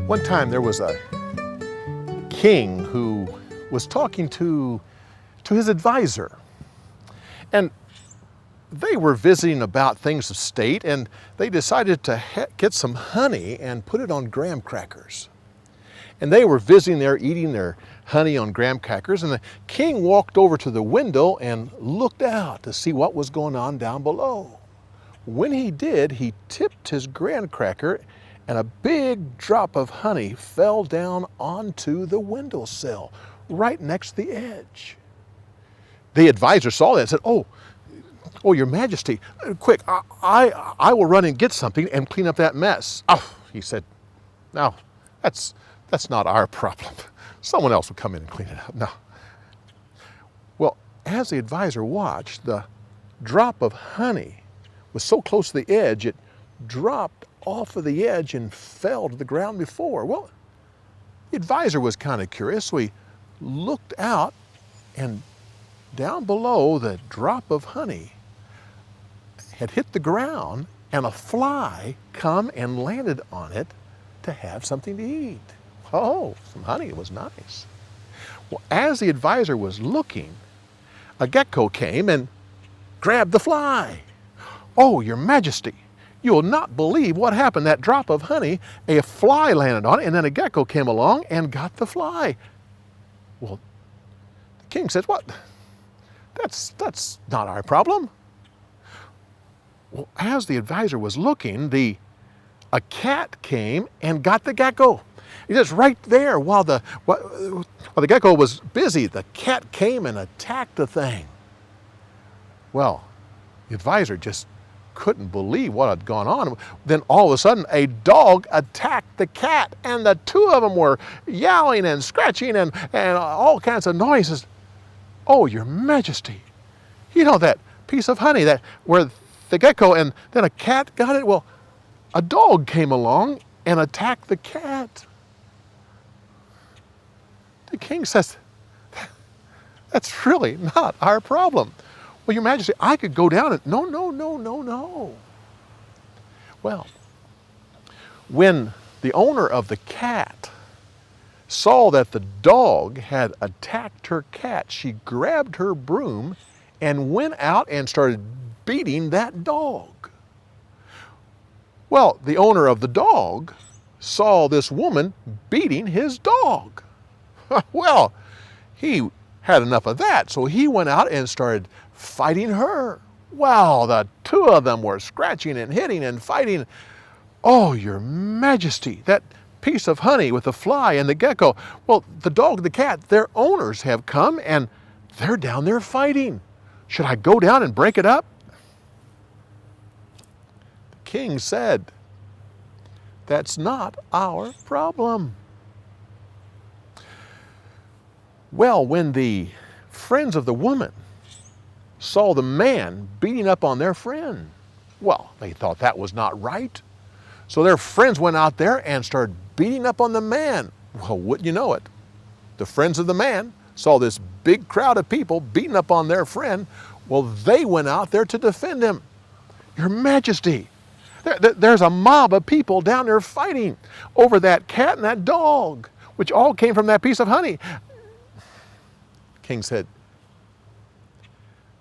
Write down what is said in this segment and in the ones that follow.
One time there was a king who was talking to his advisor, and they were visiting about things of state, and they decided to get some honey and put it on graham crackers. And they were visiting there, eating their honey on graham crackers, and the king walked over to the window and looked out to see what was going on down below. When he did, he tipped his graham cracker, and a big drop of honey fell down onto the windowsill right next to the edge. The advisor saw that and said, Oh, Your Majesty, quick, I will run and get something and clean up that mess. Oh, he said, no, that's not our problem. Someone else will come in and clean it up. No. Well, as the advisor watched, the drop of honey was so close to the edge, it dropped off of the edge and fell to the ground before. Well, the advisor was kind of curious, so he looked out, and down below, the drop of honey had hit the ground, and a fly come and landed on it to have something to eat. Oh, some honey, it was nice. Well, as the advisor was looking, a gecko came and grabbed the fly. Oh, Your Majesty, you will not believe what happened. That drop of honey, a fly landed on it, and then a gecko came along and got the fly. Well, the king says, what? That's not our problem. Well, as the advisor was looking, a cat came and got the gecko. He was right there while the gecko was busy. The cat came and attacked the thing. Well, the advisor just couldn't believe what had gone on. Then all of a sudden, a dog attacked the cat, and the two of them were yowling and scratching and all kinds of noises. Oh, Your Majesty, you know that piece of honey that where the gecko and then a cat got it? Well, a dog came along and attacked the cat. The king says, that's really not our problem. Well, Your Majesty, I could go down and, no. Well, when the owner of the cat saw that the dog had attacked her cat, she grabbed her broom and went out and started beating that dog. Well, the owner of the dog saw this woman beating his dog. Well, he had enough of that, so he went out and started fighting her. Well, the two of them were scratching and hitting and fighting. Oh, Your Majesty, that piece of honey with the fly and the gecko, well, the dog and the cat, their owners have come and they're down there fighting. Should I go down and break it up? The king said, that's not our problem. Well, when the friends of the woman saw the man beating up on their friend, well, they thought that was not right. So their friends went out there and started beating up on the man. Well, wouldn't you know it? The friends of the man saw this big crowd of people beating up on their friend. Well, they went out there to defend him. Your Majesty, there's a mob of people down there fighting over that cat and that dog, which all came from that piece of honey. King said,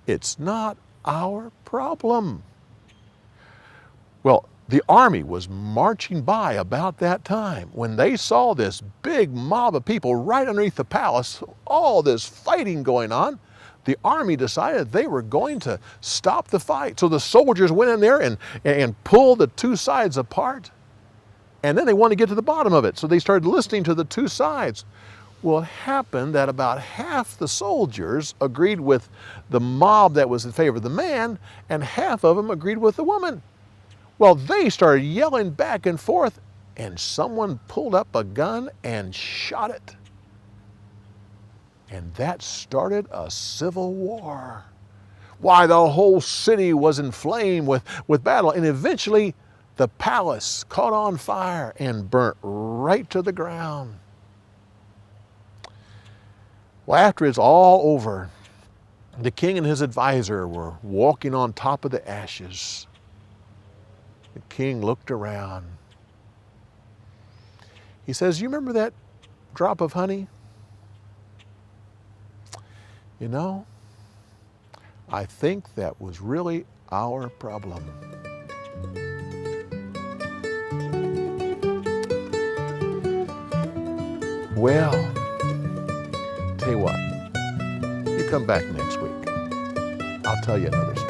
it's not our problem. Well, the army was marching by about that time when they saw this big mob of people right underneath the palace, all this fighting going on. The army decided they were going to stop the fight. So the soldiers went in there and pulled the two sides apart. And then they wanted to get to the bottom of it. So they started listening to the two sides. Well, it happened that about half the soldiers agreed with the mob that was in favor of the man, and half of them agreed with the woman. Well, they started yelling back and forth, and someone pulled up a gun and shot it. And that started a civil war. Why, the whole city was inflamed with battle, and eventually the palace caught on fire and burnt right to the ground. Well, after it's all over, the king and his advisor were walking on top of the ashes. The king looked around. He says, "You remember that drop of honey? You know, I think that was really our problem." Well, tell you what, you come back next week. I'll tell you another story.